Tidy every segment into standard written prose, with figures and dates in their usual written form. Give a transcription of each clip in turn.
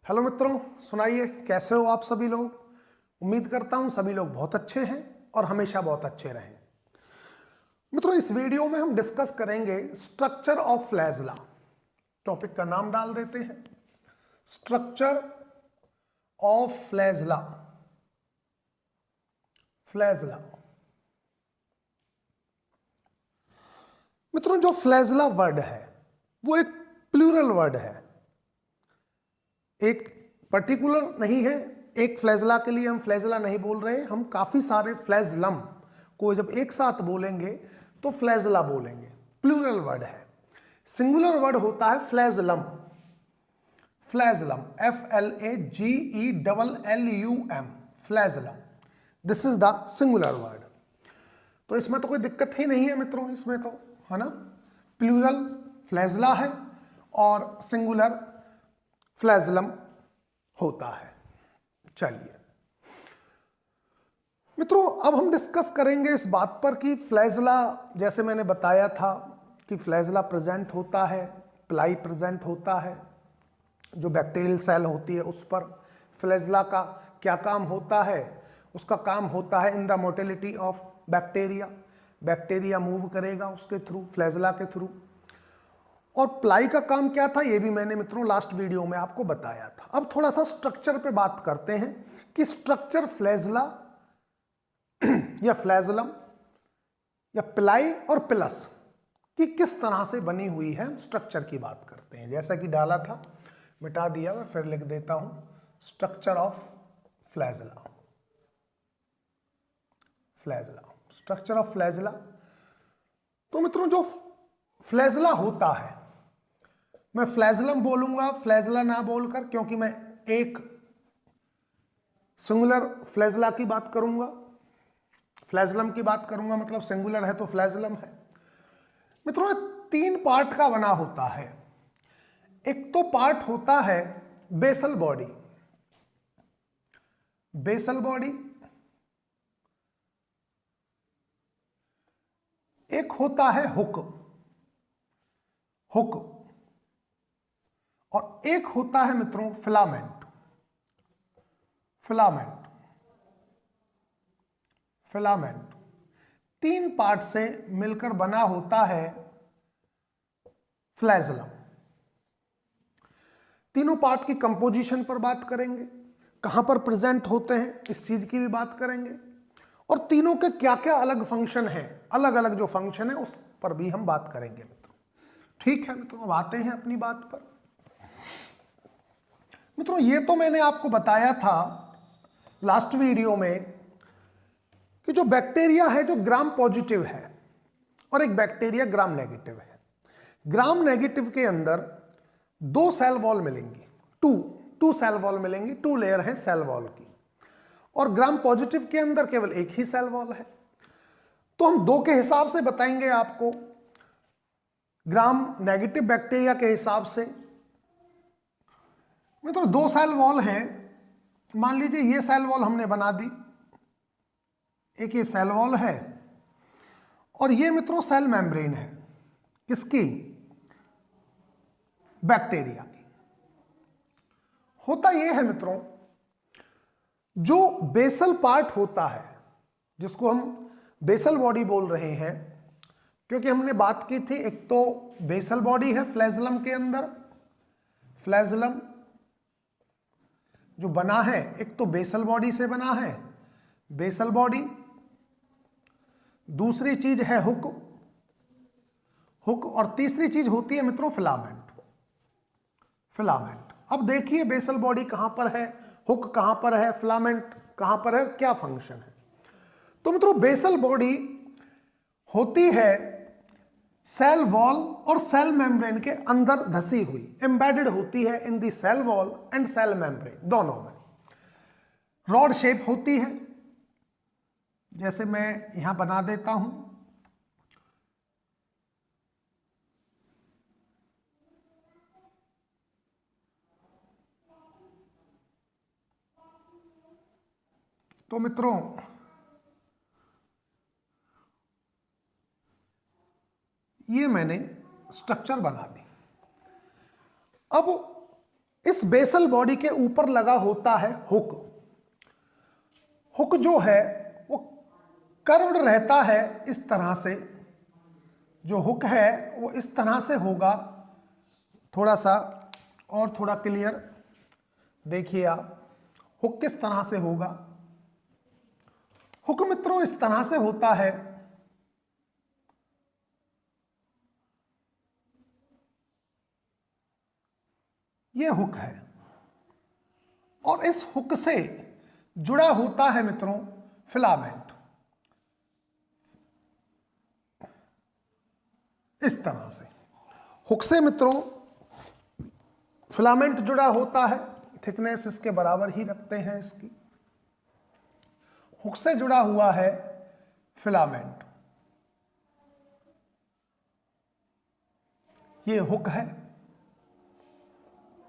Hello मित्रों, सुनाइए कैसे हो आप सभी लोग। उम्मीद करता हूं सभी लोग बहुत अच्छे हैं और हमेशा बहुत अच्छे रहें। मित्रों, इस वीडियो में हम डिस्कस करेंगे स्ट्रक्चर ऑफ फ्लैजला। टॉपिक का नाम डाल देते हैं स्ट्रक्चर ऑफ फ्लैजला। फ्लैजला मित्रों, जो फ्लैजला वर्ड है वो एक प्लूरल वर्ड है, एक पर्टिकुलर नहीं है। एक फ्लैजला के लिए हम फ्लैजला नहीं बोल रहे, हम काफी सारे फ्लैजलम को जब एक साथ बोलेंगे तो फ्लैजला बोलेंगे। प्लूरल वर्ड है। सिंगुलर वर्ड होता है flagellum. Flagellum FLAGELLUM, flagellum. This is the singular word. तो इसमें तो कोई दिक्कत ही नहीं है मित्रों, इसमें तो है ना। प्लूरल फ्लैजला है और सिंगुलर फ्लैजलम होता है। चलिए मित्रों, अब हम डिस्कस करेंगे इस बात पर कि फ्लैजला, जैसे मैंने बताया था कि फ्लैजला प्रेजेंट होता है, प्लाई प्रेजेंट होता है, जो बैक्टीरियल सेल होती है उस पर फ्लैजला का क्या काम होता है। उसका काम होता है in the motility of bacteria. Bacteria move करेगा उसके थ्रू, फ्लैजला के थ्रू। और प्लाई का काम क्या था ये भी मैंने मित्रों लास्ट वीडियो में आपको बताया था। अब थोड़ा सा स्ट्रक्चर पे बात करते हैं कि स्ट्रक्चर फ्लैजला या फ्लैजलम या प्लाई और पिलस की किस तरह से बनी हुई है, स्ट्रक्चर की बात करते हैं। जैसा कि डाला था, मिटा दिया, मैं फिर लिख देता हूं structure of flagella. Flagella, structure of flagella. तो मित्रों, जो फ्लैजला होता है, मैं फ्लैजलम बोलूंगा फ्लैजला ना बोलकर, क्योंकि मैं एक सिंगुलर फ्लैजला की बात करूंगा। फ्लैजलम की बात करूंगा मतलब सिंगुलर है तो फ्लैजलम है। मित्रों, तीन पार्ट का बना होता है। एक तो पार्ट होता है बेसल बॉडी। बेसल बॉडी, एक होता है हुक। हुक, और एक होता है मित्रों फिलामेंट। फिलामेंट, फिलामेंट तीन पार्ट से मिलकर बना होता है फ्लैजलम। तीनों पार्ट की कंपोजिशन पर बात करेंगे, कहां पर प्रेजेंट होते हैं इस चीज की भी बात करेंगे, और तीनों के क्या क्या अलग फंक्शन हैं, अलग अलग जो फंक्शन है उस पर भी हम बात करेंगे मित्रों। ठीक है मित्रों, अब आते हैं अपनी बात पर। मित्रों, ये तो मैंने आपको बताया था लास्ट वीडियो में कि जो बैक्टीरिया है जो ग्राम पॉजिटिव है और एक बैक्टीरिया ग्राम नेगेटिव है। ग्राम नेगेटिव के अंदर दो सेल वॉल मिलेंगी, टू सेल वॉल मिलेंगी, टू लेयर है सेल वॉल की। और ग्राम पॉजिटिव के अंदर केवल एक ही सेल वॉल है। तो हम दो के हिसाब से बताएंगे आपको। ग्राम नेगेटिव बैक्टीरिया के हिसाब से मित्रों दो सेल वॉल हैं। मान लीजिए ये सेल वॉल हमने बना दी, एक ये सेल वॉल है, और ये मित्रों सेल मेम्ब्रेन है। किसकी? बैक्टीरिया की। होता यह है मित्रों, जो बेसल पार्ट होता है, जिसको हम बेसल बॉडी बोल रहे हैं, क्योंकि हमने बात की थी एक तो बेसल बॉडी है फ्लैजलम के अंदर। फ्लैजलम जो बना है एक तो बेसल बॉडी से बना है, बेसल बॉडी। दूसरी चीज है हुक, हुक, और तीसरी चीज होती है मित्रों फिलामेंट। फिलामेंट। अब देखिए बेसल बॉडी कहां पर है, हुक कहां पर है, फिलामेंट कहां पर है, क्या फंक्शन है। तो मित्रों बेसल बॉडी होती है सेल वॉल और सेल मेम्ब्रेन के अंदर धसी हुई, एम्बेडेड होती है in the cell wall and cell membrane, दोनों में रॉड शेप होती है। जैसे मैं यहां बना देता हूं, तो मित्रों ये मैंने स्ट्रक्चर बना दी। अब इस बेसल बॉडी के ऊपर लगा होता है हुक। हुक जो है वो कर्व्ड रहता है इस तरह से, जो हुक है वो इस तरह से होगा। थोड़ा सा और थोड़ा क्लियर देखिए आप, हुक किस तरह से होगा। हुक मित्रों इस तरह से होता है, ये हुक है और इस हुक से जुड़ा होता है मित्रों फिलामेंट, इस तरह से हुक से मित्रों फिलामेंट जुड़ा होता है। थिकनेस इसके बराबर ही रखते हैं इसकी। हुक से जुड़ा हुआ है फिलामेंट, ये हुक है,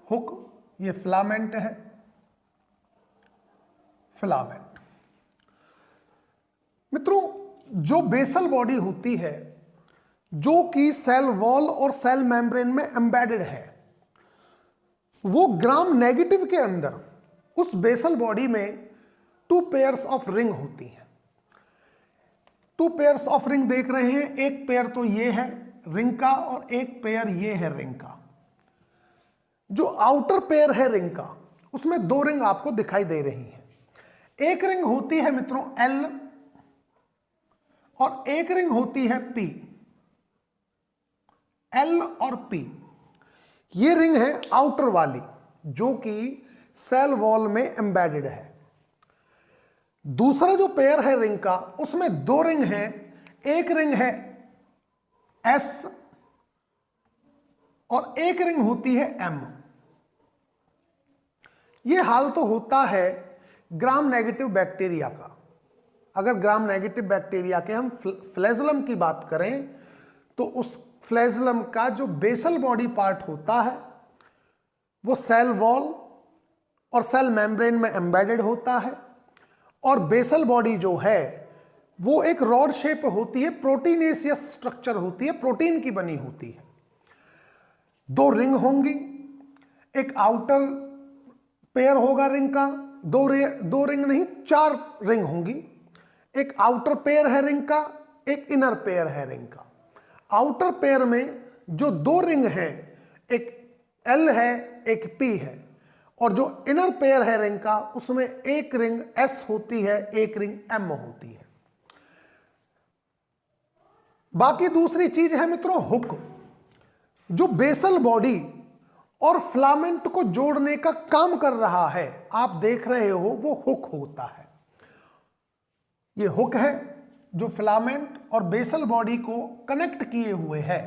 हुक, ये फिलामेंट है, फिलामेंट। मित्रों जो बेसल बॉडी होती है जो कि सेल वॉल और सेल मेम्ब्रेन में एम्बेडेड है, वो ग्राम नेगेटिव के अंदर उस बेसल बॉडी में 2 पेयर्स ऑफ रिंग होती हैं। 2 पेयर्स ऑफ रिंग देख रहे हैं, एक पेयर तो ये है रिंग का और एक पेयर ये है रिंग का। जो आउटर पेयर है रिंग का उसमें 2 रिंग आपको दिखाई दे रही हैं। एक रिंग होती है मित्रों एल और एक रिंग होती है पी। एल और पी ये रिंग है आउटर वाली जो कि सेल वॉल में एम्बेडेड है। दूसरा जो पेयर है रिंग का उसमें 2 रिंग हैं, एक रिंग है एस और एक रिंग होती है एम। यह हाल तो होता है ग्राम नेगेटिव बैक्टीरिया का। अगर ग्राम नेगेटिव बैक्टीरिया के हम फ्लैजेलम की बात करें तो उस फ्लैजेलम का जो बेसल बॉडी पार्ट होता है वो सेल वॉल और सेल मेम्ब्रेन में एम्बेडेड होता है और बेसल बॉडी जो है वो एक रॉड शेप होती है, प्रोटीनेशियस स्ट्रक्चर होती है, प्रोटीन की बनी होती है। 2 रिंग होंगी, एक आउटर पेयर होगा रिंग का, 2 रिंग नहीं 4 रिंग होंगी। एक आउटर पेयर है रिंग का, एक इनर पेयर है रिंग का। आउटर पेयर में जो 2 रिंग हैं, एक एल है एक पी है, और जो इनर पेयर है रिंग का उसमें एक रिंग एस होती है, एक रिंग एम होती है। बाकी दूसरी चीज है मित्रों हुक, जो बेसल बॉडी और फिलामेंट को जोड़ने का काम कर रहा है। आप देख रहे हो वो हुक होता है। ये हुक है जो फिलामेंट और बेसल बॉडी को कनेक्ट किए हुए है,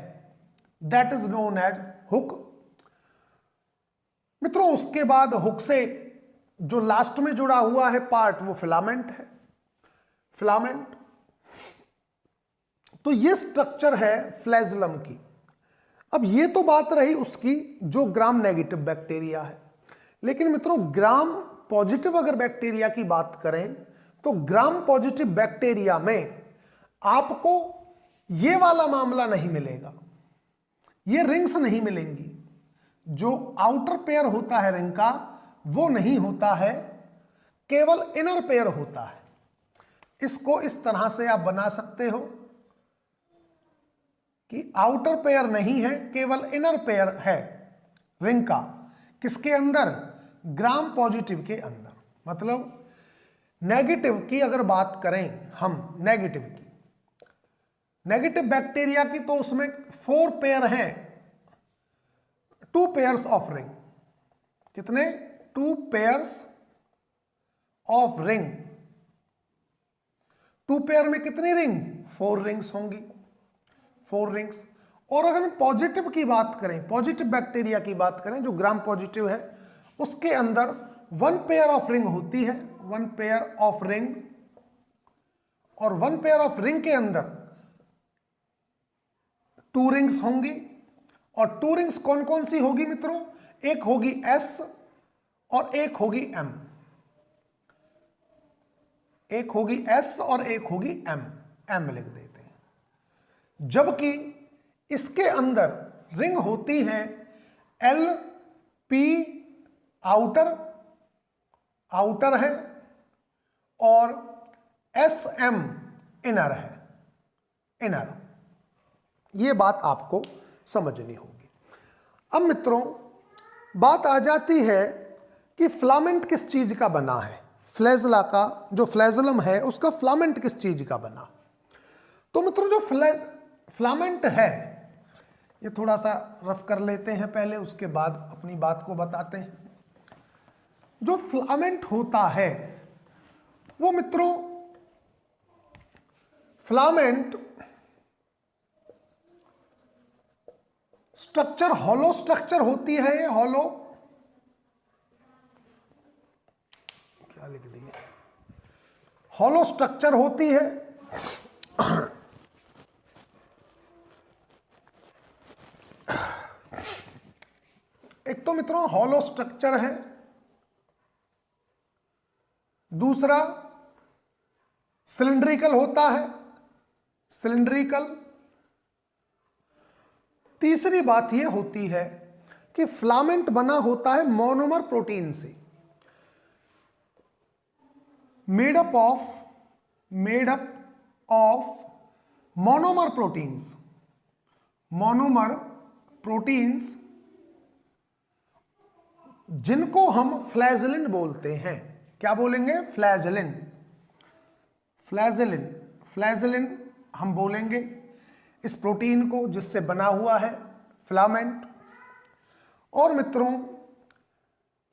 that is known as hook. मित्रों उसके बाद हुक से जो लास्ट में जुड़ा हुआ है पार्ट वो फिलामेंट है, फिलामेंट। तो ये स्ट्रक्चर है फ्लैजेलम की। अब ये तो बात रही उसकी जो ग्राम नेगेटिव बैक्टीरिया है, लेकिन मित्रों ग्राम पॉजिटिव अगर बैक्टीरिया की बात करें तो ग्राम पॉजिटिव बैक्टीरिया में आपको ये वाला मामला नहीं मिलेगा, ये रिंग्स नहीं मिलेंगी। जो आउटर पेयर होता है रिंग का वो नहीं होता है, केवल इनर पेयर होता है। इसको इस तरह से आप बना सकते हो कि आउटर पेयर नहीं है, केवल इनर पेयर है रिंग का। किसके अंदर? ग्राम पॉजिटिव के अंदर। मतलब नेगेटिव की अगर बात करें हम, नेगेटिव की, नेगेटिव बैक्टीरिया की, तो उसमें 4 पेयर हैं, 2 पेयर्स ऑफ रिंग। कितने? 2 पेयर्स ऑफ रिंग। 2 पेयर में कितनी रिंग? 4 रिंग्स होंगी, 4 रिंग्स। और अगर हम पॉजिटिव की बात करें, पॉजिटिव बैक्टीरिया की बात करें जो ग्राम पॉजिटिव है, उसके अंदर 1 पेयर ऑफ रिंग होती है, 1 पेयर ऑफ रिंग। और 1 पेयर ऑफ रिंग के अंदर 2 रिंग्स होंगी। और 2 रिंग्स कौन कौन सी होगी मित्रों? एक होगी एस और एक होगी एम। एक होगी एस और एक होगी एम, एम लिख देते हैं। जबकि इसके अंदर रिंग होती है एल, पी, आउटर है और SM इनर है, इनर। ये बात आपको समझनी होगी। अब मित्रों बात आ जाती है कि फिलामेंट किस चीज का बना है, फ्लैजला का जो फ्लैजलम है उसका फिलामेंट किस चीज का बना। तो मित्रों जो फिलामेंट है, ये थोड़ा सा रफ कर लेते हैं पहले, उसके बाद अपनी बात को बताते हैं। जो फिलामेंट होता है वो मित्रों, फिलामेंट स्ट्रक्चर हॉलो स्ट्रक्चर होती है, हॉलो, क्या लिख दिए, हॉलो स्ट्रक्चर होती है। एक तो मित्रों हॉलो स्ट्रक्चर है, दूसरा सिलिंड्रिकल होता है, सिलिंड्रिकल। तीसरी बात यह होती है कि फिलामेंट बना होता है मोनोमर प्रोटीन से, made up of monomer proteins, monomer proteins जिनको हम फ्लैजलिन बोलते हैं। क्या बोलेंगे? फ्लैजलिन, फ्लैजलिन, फ्लैजलिन हम बोलेंगे इस प्रोटीन को जिससे बना हुआ है फिलामेंट। और मित्रों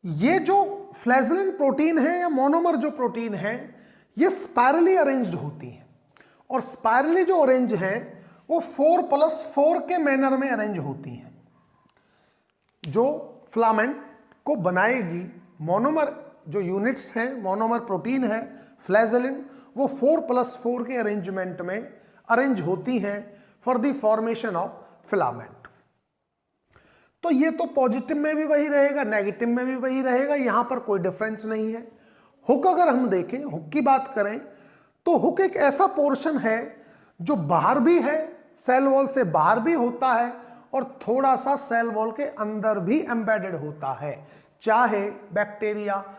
ये जो फ्लैजलिन प्रोटीन है या मोनोमर जो प्रोटीन है, ये स्पाइरली अरेंज्ड होती है, और स्पाइरली जो अरेंज है वो 4+4 के मैनर में अरेंज होती हैं। जो फिलामेंट को बनाएगी, मोनोमर जो यूनिट्स हैं, मोनोमर प्रोटीन है फ्लैजलिन, वो 4+4 के अरेंजमेंट में अरेंज होती हैं for the formation of filament. तो ये तो पॉजिटिव में भी वही रहेगा, नेगेटिव में भी वही रहेगा, यहां पर कोई डिफरेंस नहीं है। हुक अगर हम देखें, हुक की बात करें, तो हुक एक ऐसा पोर्शन है जो बाहर भी है, सेल वॉल से बाहर भी होता है, और थोड़ा सा सेल वॉल के अंदर भी एम्बेडेड होता है। चाहे बैक्टीरिया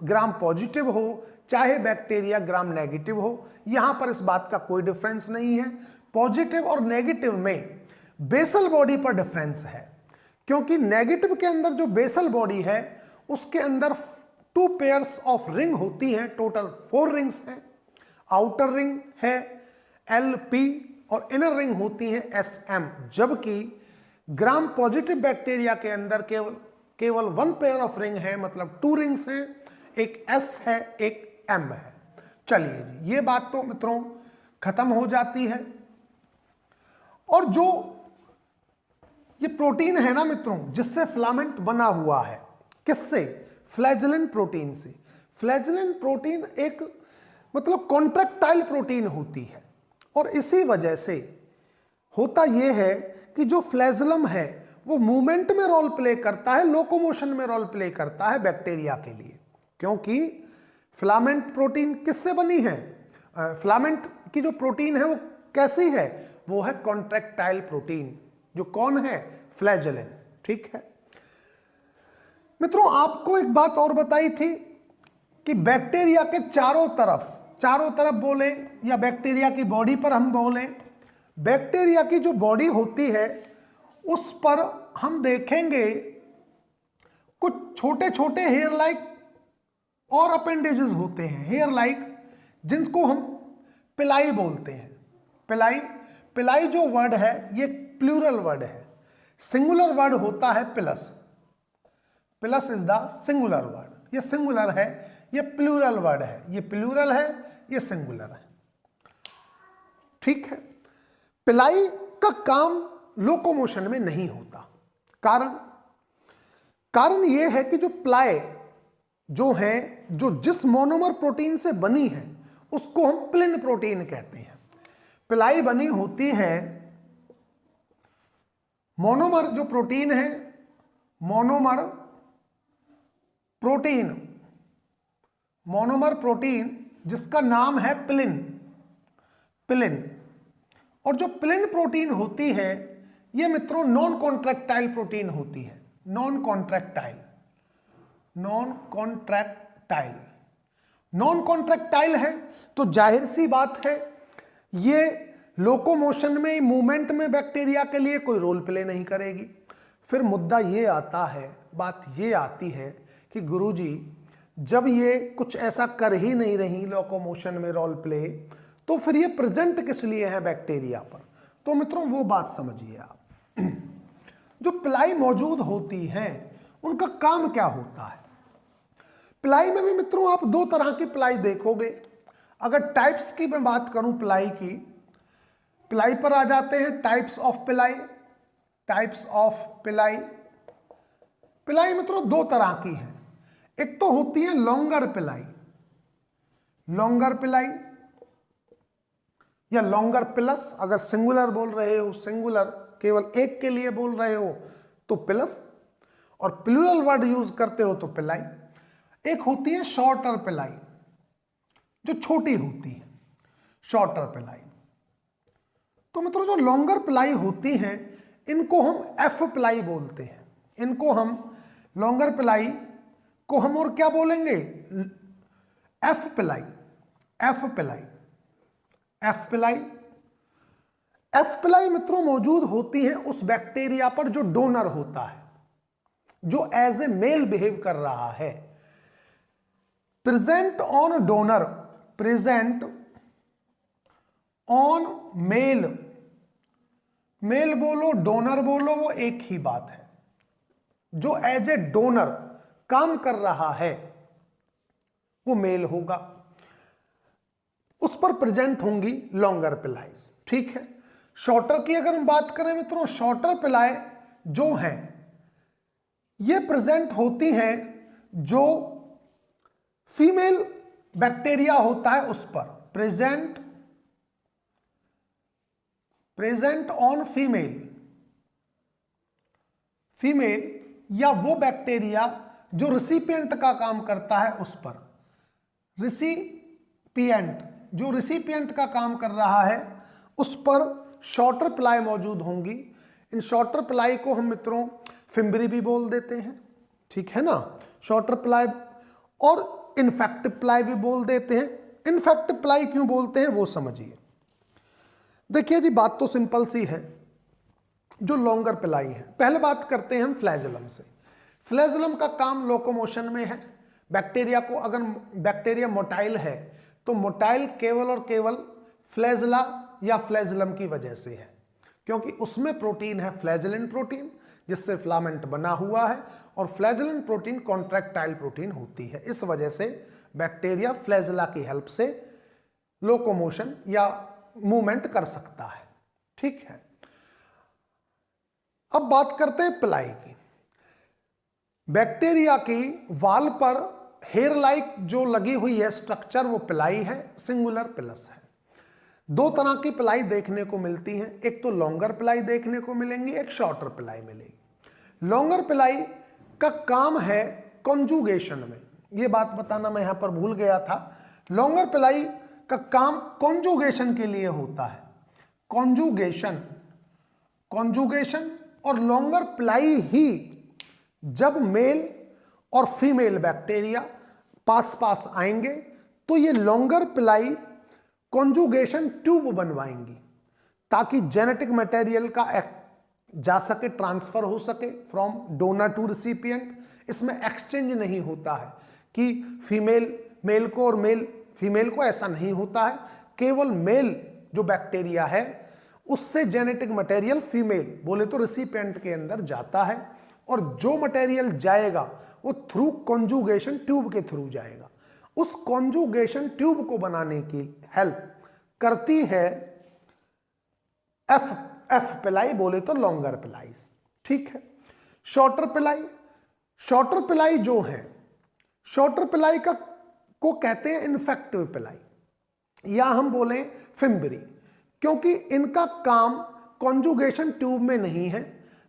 ग्राम पॉजिटिव हो, चाहे बैक्टीरिया ग्राम नेगेटिव हो, यहां पर इस बात का कोई डिफरेंस नहीं है। पॉजिटिव और नेगेटिव में बेसल बॉडी पर डिफरेंस है, क्योंकि नेगेटिव के अंदर जो बेसल बॉडी है उसके अंदर 2 पेयर्स ऑफ रिंग होती हैं, टोटल 4 रिंग्स हैं। आउटर रिंग है LP और इनर रिंग होती है SM, जबकि ग्राम पॉजिटिव बैक्टीरिया के अंदर केवल 1 पेयर ऑफ रिंग है, मतलब 2 रिंग्स हैं, एक S है एक M है। चलिए जी, ये बात तो मित्रों खत्म हो जाती है। और जो ये प्रोटीन है ना मित्रों, जिससे फिलामेंट बना हुआ है, किससे? फ्लैजलिन प्रोटीन से। फ्लैजलिन प्रोटीन एक मतलब कॉन्ट्रैक्टाइल प्रोटीन होती है, और इसी वजह से होता यह है कि जो फ्लैजलम है वो मूवमेंट में रोल प्ले करता है, लोकोमोशन में रोल प्ले करता है बैक्टीरिया के लिए, क्योंकि फिलामेंट प्रोटीन किससे बनी है? फिलामेंट की जो प्रोटीन है वो कैसी है? वो है कॉन्ट्रैक्टाइल प्रोटीन, जो कौन है? फ्लैजलिन। ठीक है मित्रों, आपको एक बात और बताई थी कि बैक्टीरिया के चारों तरफ बोले या बैक्टीरिया की बॉडी पर हम बोले, बैक्टीरिया की जो बॉडी होती है उस पर हम देखेंगे कुछ छोटे छोटे हेयर लाइक और अपेंडेजेस होते हैं, हेयर लाइक, जिनको हम पिलाई बोलते हैं। पिलाई जो वर्ड है ये प्लूरल वर्ड है, सिंगुलर वर्ड होता है pillars is the singular word. ये सिंगुलर है, ये प्लूरल वर्ड है, ये प्लूरल है, ये सिंगुलर है। ठीक है, पिलाई का काम लोकोमोशन में नहीं होता। कारण यह है कि जो प्लाई जो है, जो जिस मोनोमर प्रोटीन से बनी है उसको हम प्लिन प्रोटीन कहते हैं। पिलाई बनी होती है, मोनोमर जो प्रोटीन है, मोनोमर प्रोटीन जिसका नाम है पिलिन। और जो पिलिन प्रोटीन होती है ये मित्रों नॉन कॉन्ट्रैक्टाइल प्रोटीन होती है, non contractile. Non contractile. Non contractile है तो जाहिर सी बात है ये लोकोमोशन में, मूवमेंट में बैक्टीरिया के लिए कोई रोल प्ले नहीं करेगी। फिर मुद्दा ये आता है, बात ये आती है कि गुरुजी जब ये कुछ ऐसा कर ही नहीं रही लोकोमोशन में रोल प्ले, तो फिर ये प्रेजेंट किस लिए है बैक्टीरिया पर। तो मित्रों वो बात समझिए आप, जो प्लाई मौजूद होती हैं उनका काम क्या होता है। प्लाई में भी मित्रों आप दो तरह की प्लाई देखोगे। अगर टाइप्स की मैं बात करूं प्लाई की, प्लाई पर आ जाते हैं types of ply. Types of ply, ply मित्रों दो तरह की है। एक तो होती है लॉन्गर प्लाई, लॉन्गर प्लाई या लॉन्गर प्लस। अगर सिंगुलर बोल रहे हो, सिंगुलर केवल एक के लिए बोल रहे हो तो प्लस, और प्लूरल वर्ड यूज करते हो तो प्लाई। एक होती है शॉर्टर प्लाई, जो छोटी होती है, शॉर्टर प्लाई। तो मित्रों जो लॉन्गर प्लाई होती हैं इनको हम एफ प्लाई बोलते हैं। इनको हम लॉन्गर प्लाई को हम और क्या बोलेंगे, F ply. F ply, F ply, F ply मित्रों मौजूद होती है उस बैक्टीरिया पर जो डोनर होता है, जो एज ए मेल बिहेव कर रहा है। Present on donor, present on male, male बोलो डोनर बोलो वो एक ही बात है। जो एज ए डोनर काम कर रहा है वो मेल होगा, उस पर प्रेजेंट होंगी लॉन्गर प्लाइज। ठीक है। शॉर्टर की अगर हम बात करें मित्रों, शॉर्टर प्लाई जो हैं ये प्रेजेंट होती हैं जो फीमेल बैक्टीरिया होता है उस पर। Present, present on female, female या वो बैक्टीरिया जो रिसिपिएंट का काम करता है उस पर। रिसिपिएंट, जो रिसिपिएंट का काम कर रहा है उस पर शॉर्टर प्लाई मौजूद होंगी। इन शॉर्टर प्लाई को हम मित्रों फिम्बरी भी बोल देते हैं, ठीक है ना। शॉर्टर प्लाई और इनफेक्टिव प्लाई भी बोल देते हैं। इनफेक्टिव प्लाई क्यों बोलते हैं वो समझिए। देखिए जी बात तो सिंपल सी है। जो लॉन्गर प्लाई है, पहले बात करते हैं हम फ्लैजेलम से। फ्लैजेलम का काम लोकोमोशन में है। बैक्टीरिया को, अगर बैक्टीरिया मोटाइल है तो मोटाइल केवल और केवल फ्लैजेला या फ्लैजेलम की वजह से है, क्योंकि उसमें प्रोटीन है फ्लैजेलिन प्रोटीन, जिससे फिलामेंट बना हुआ है, और फ्लैजेलिन प्रोटीन कॉन्ट्रैक्टाइल प्रोटीन होती है। इस वजह से बैक्टीरिया फ्लैजेला की हेल्प से लोकोमोशन या मूवमेंट कर सकता है। ठीक है। अब बात करते हैं प्लाई की। बैक्टीरिया की वाल पर हेयर लाइक जो लगी हुई है स्ट्रक्चर, वो प्लाई है, सिंगुलर प्लस है। दो तरह की प्लाई देखने को मिलती हैं, एक तो लॉन्गर प्लाई देखने को मिलेंगी, एक शॉर्टर प्लाई मिलेगी। लॉन्गर प्लाई का काम है कॉन्जुगेशन में, ये बात बताना मैं यहां पर भूल गया था। लॉन्गर प्लाई का काम कॉन्जुगेशन के लिए होता है, कॉन्जुगेशन, कॉन्जुगेशन। और लॉन्गर प्लाई ही जब मेल और फीमेल बैक्टीरिया पास पास आएंगे तो ये लॉन्गर प्लाई कॉन्जुगेशन ट्यूब बनवाएंगी, ताकि जेनेटिक मटेरियल का जा सके, ट्रांसफर हो सके फ्रॉम डोनर टू रिसिपिएंट। इसमें एक्सचेंज नहीं होता है कि फीमेल मेल को और मेल फीमेल को, ऐसा नहीं होता है। केवल मेल जो बैक्टीरिया है उससे जेनेटिक मटेरियल फीमेल बोले तो रिसिपिएंट के अंदर जाता है, और जो मटेरियल जाएगा वो थ्रू कॉन्जुगेशन ट्यूब के थ्रू जाएगा। उस कॉन्जुगेशन ट्यूब को बनाने की हेल्प करती है एफ प्लाई बोले तो लॉन्गर प्लाईज। ठीक है। शॉर्टर प्लाई, शॉर्टर प्लाई जो है, शॉर्टर प्लाई का को कहते हैं इन्फेक्टिव प्लाई, या हम बोले फिम्बरी, क्योंकि इनका काम कॉन्जुगेशन ट्यूब में नहीं है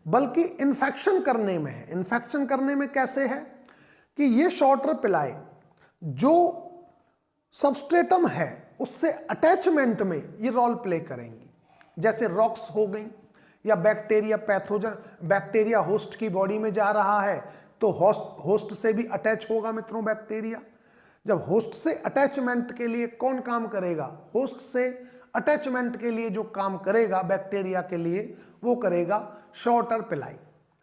बल्कि इन्फेक्शन करने में है। इन्फेक्शन करने में कैसे है कि ये शॉर्टर प्लाई जो सबस्ट्रेटम है उससे अटैचमेंट में ये रोल प्ले करेंगी। जैसे रॉक्स हो गई, या बैक्टीरिया पैथोजन, बैक्टीरिया होस्ट की बॉडी में जा रहा है तो होस्ट से भी अटैच होगा मित्रों बैक्टीरिया। जब होस्ट से अटैचमेंट के लिए कौन काम करेगा, होस्ट से अटैचमेंट के लिए जो काम करेगा बैक्टीरिया के लिए वो करेगा शॉर्टर पिलाई,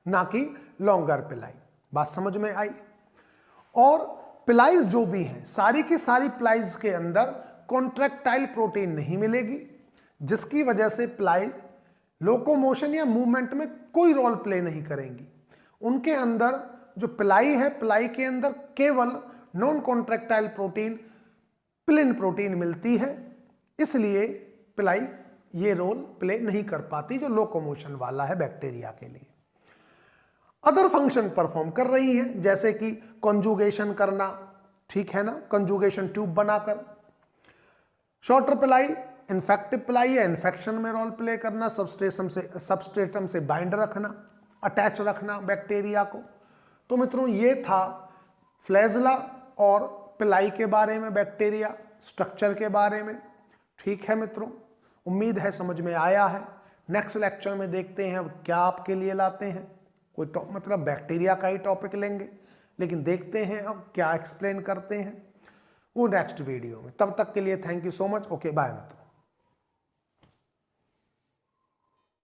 ना कि लॉन्गर पिलाई। बात समझ में आई। और पिलाइज जो भी हैं सारी की सारी पिलाइज के अंदर कॉन्ट्रैक्टाइल प्रोटीन नहीं मिलेगी, जिसकी वजह से पिलाइज लोकोमोशन या मूवमेंट में कोई रोल प्ले नहीं करेंगी। उनके अंदर जो पिलाई है, पिलाई के अंदर केवल नॉन कॉन्ट्रैक्टाइल प्रोटीन प्लिन प्रोटीन मिलती है, इसलिए पिलाई ये रोल प्ले नहीं कर पाती जो लोकोमोशन वाला है बैक्टीरिया के लिए। अदर फंक्शन परफॉर्म कर रही है, जैसे कि कॉन्जुगेशन करना, ठीक है ना, कॉन्जुगेशन ट्यूब बनाकर। शॉर्टर पिलाई इन्फेक्टिव पिलाई है, इन्फेक्शन में रोल प्ले करना, सबस्ट्रेटम से बाइंड रखना, अटैच रखना बैक्टीरिया को। तो मित्रों ये था फ्लैजेला और पिलाई के बारे में, बैक्टीरिया स्ट्रक्चर के बारे में। ठीक है मित्रों, उम्मीद है समझ में आया है। नेक्स्ट लेक्चर में देखते हैं अब क्या आपके लिए लाते हैं। कोई मतलब बैक्टीरिया का ही टॉपिक लेंगे, लेकिन देखते हैं अब क्या एक्सप्लेन करते हैं वो नेक्स्ट वीडियो में। तब तक के लिए thank you so much. Okay bye मित्रों।